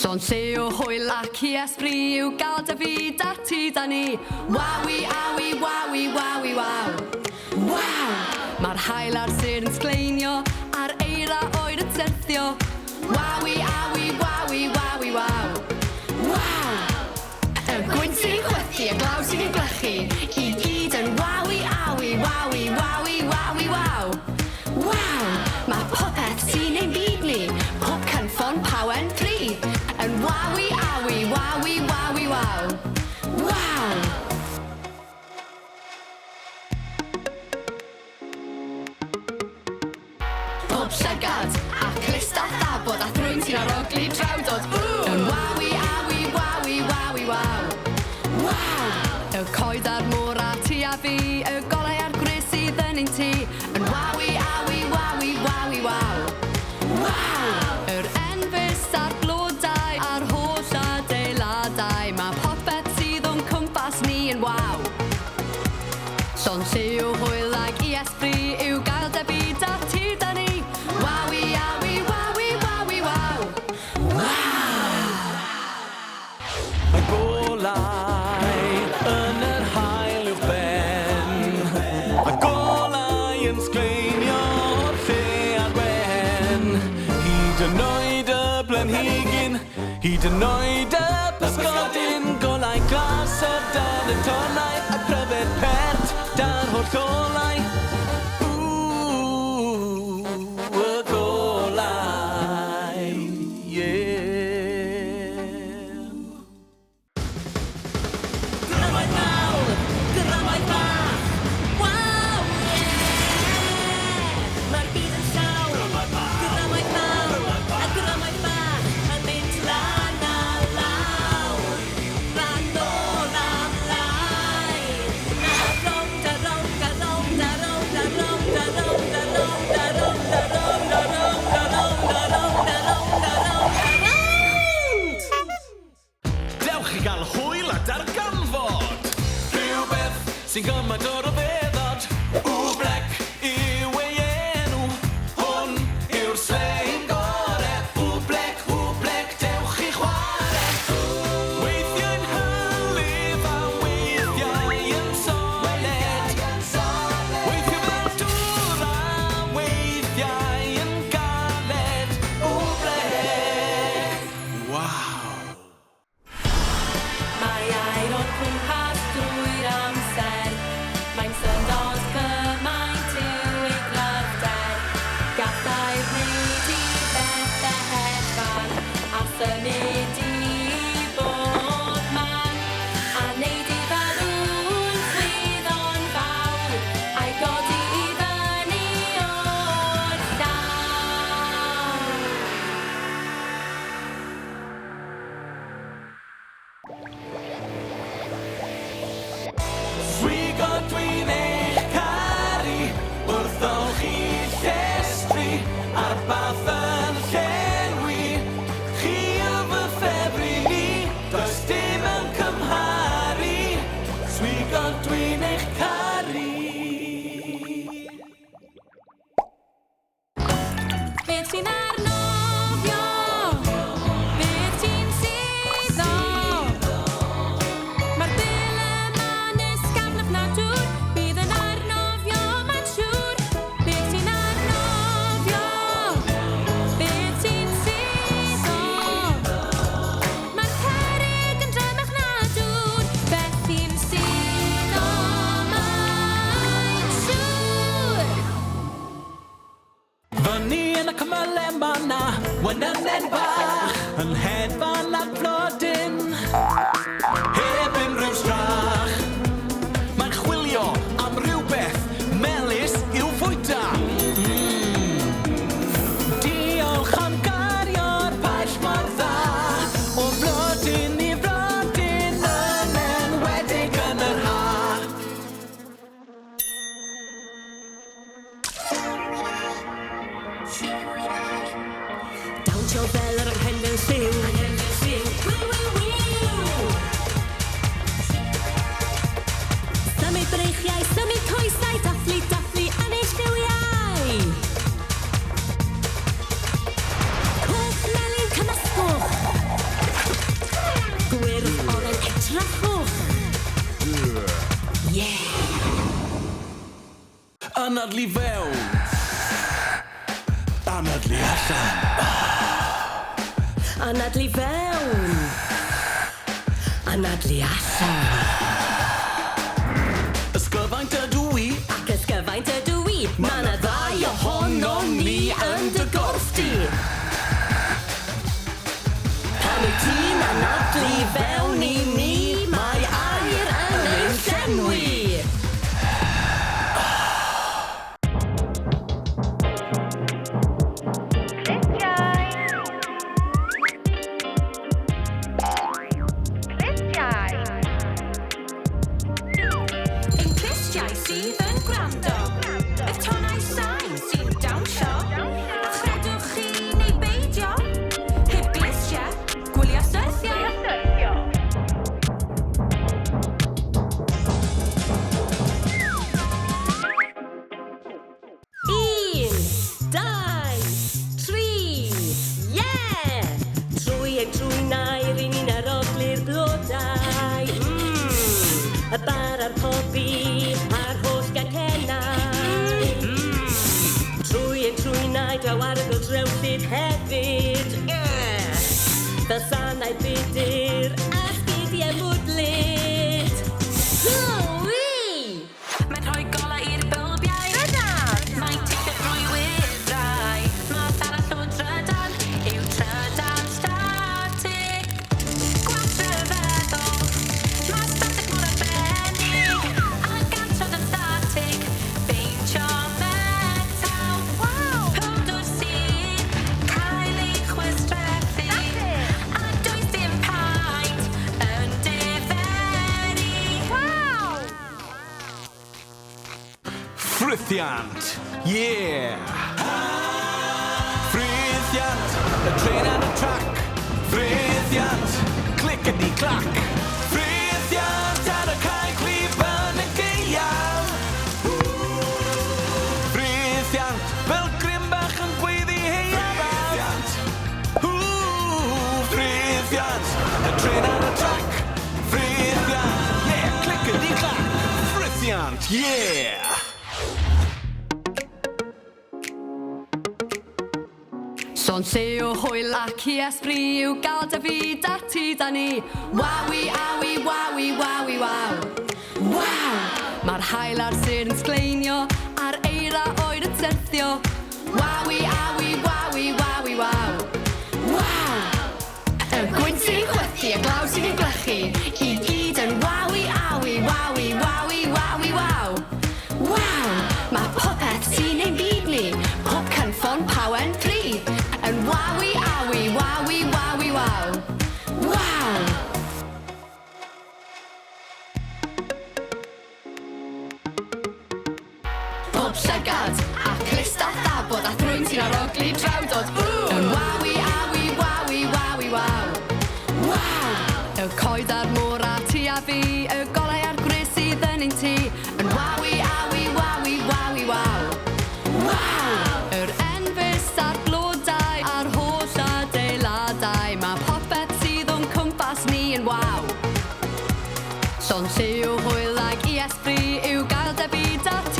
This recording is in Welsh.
Son llew, hwyl ac i esbri yw gael dy fyd a ti da ni. Wawi, awi, wawi, wawi, waw. Waw! Mae'r hael ar sy'n sgleinio, a'r eira oed yn syrthio. Wawi, awi, wawi, wawi, waw. Waw! Y gwyn sy'n chwythu, y glaw sy'n glychu, i gyd yn wawi, awi, wawi, wawi, wawi, waw. Waw! Mae popeth sy'n ein byd ni, pob cynffon pawen tri, yn wawi, awi, wawi, wawi, waw. Waw! Pob llygad a clust a thabod a thrwyn sy'n arogli trawdod. Yn wawi, awi, wawi, wawi, waw. Waw! Y coed a'r môr a ti a fi, y golau a'r gwres sydd yn ein ti. Yn wawi, awi, wawi, wawi, waw. Waw! Yr enfys a'r blodau a'r holl adeiladau, mae popeth sydd o'n cwmpas ni yn waw. Llon lliw, hwyl ag i esbri yw gael dy byd a ti da ni. Wawi, awi, wawi, wawi, waw. Waw! Mae golau yn yr hael uwch ben, a golau yn sgleinio o'r lle ar wen. Hyd yn oed y blenhigyn, hyd yn oed y bysgodyn, golau glas o dan y tonau a pryfed pert da'r holl golau. Y golau, Gramau mawr, gramau bach, waw, Mae'r byd yn llawn, gramau mawr a gramau bach yn mynd lan a lawr, lan nôl am lai. Na rownd a rownd a rownd a rownd a rownd a rownd a rownd a rownd a rownd a rownd a rownd a rownd a rownd a rownd a rownd. Dewch i gael hwyl a darganfod rhywbeth sy'n gymaint o ryfeddod. Wblec yw ei enw, hwn yw'r slein gore. Wblec, wblec, dewch i chwarae. Weithiau'n hylif a weithiau yn soled. Weithiau fel dŵr a weithiau yn galed. Wblec, waw. Mae air o'r cwmpas drwy'r amser. Mae'n syndod cymaint yw ei glyfder. Gallai wneud i bethau hedfan a symud i bob man. A wneud i fel ŵn chwyddon fawr a'i godi i fyny o'r llaw. Swigod dwi'n eich caru, wrthol chi llestri, a'r bath yn llenwi. Chi yw fy ffefri ni, does dim yn cymharu. Swigod dwi'n eich caru. Beth sy'n arnofio? Beth sy'n suddo? Mae'r bil yma'n ysgafn ofnadwy, bydd yn arnofio mae'n siŵr. Beth sy'n arnofio? Beth sy'n suddo? Mae'r cerrig yn drymach na dŵr. Beth sy'n suddo mae'n siŵr. Fyny yn y cymylau mana, wenynedd bach, yn hedfan at flodyn, heb unrhyw strach. Mae'n chwilio am rywbeth melys i'w fwyta. Diolch am gario'r paill mor dda, o flodyn i flodyn, yn enwedig yn yr ha'. Dawnsio fel yr anghenfil lliw. Wiw, wiw, wiw. Symud breichiau, symud coesau, dathlu, dathlu, anill lliwiau. Cwch, melyn, cymysgwch. Anadlu fewn. Anadlu allan. Anadlu fewn. Anadlu allan. Ysgyfaint ydw i. Ac ysgyfaint ydw i. Ma' 'na ddau ohonon ni yn dy gorff di. Pan wyt ti'n anadlu fewn i ni, mae air yn ein llenwi. Ein Christiau sydd yn gwrando, y tonau sain sy'n dawnsio, a chredwch chi neu beidio, heb glisiau, gwylio syrthio. 1, 2, 3, yeah! Trwy ein trwynau, ryn ni'n aroglu'r blodau. Y bar a'r pobi, a'r holl gacennau. Trwy ein trwynau, draw arogl drewllyd hefyd. Fel sanau budur, a sgidiau mwdlyd. Hwyl! Mae'n rhoi gola i'r bylbiau. Mae'n teithio drwy wifrau. Mae arall o drydan yw trydan static. Gweld rhyfeddol. Mae static mor arbennig. A gantrod yn static. Beintio metal. Powdwr sy'n cael ei chwistrellu. A does dim paent yn diferu. Ffrithiant. Yeah. Ffrithiant. Y tren ar y trac. Ffrithiant. Clickety-clac. Ffrithiant ar y cae clíban y gaeaf. Ffrithiant. Fel grym bach yn gweiddi heiaf. Ffrithiant. Y tren ar y trac. Ffrithiant. Yeah. Clickety-clac. Ffrithiant. Yeah. Son se o hwyl ac i esbri yw gael dy fyd a ti da ni. Wawi, awi, wawi, wawi, waw. Waw! Mae'r hael ar sy'n sgleinio, a'r eira oed yn syrthio. Wawi, awi, wawi, wawi, waw. Waw! Y gwyn sy'n chwythu, y glaw sy'n glychu, i gyd yn wawi, awi, wawi, wawi, wawi, waw. Waw! Mae popeth sy'n ein byd ni, pob cynffon pawen tri. Yn wawi, awi, wawi, wawi, waw. Waw! Pob llygad a clust a thabod a thrwyn sy'n aroglu drawdod. Yn wawi, awi, wawi, wawi, waw. Waw! Y coed a'r môr a ti a fi, y golau a'r gwres sydd yn ein ti. Yn wawi, awi, wawi, wawi, waw. Waw! Yr enfys a'r blodau a'r holl adeiladau, mae popeth sydd o'n cwmpas ni yn waw. Son lle o hwyl ag i esbri yw gael dy byd a ti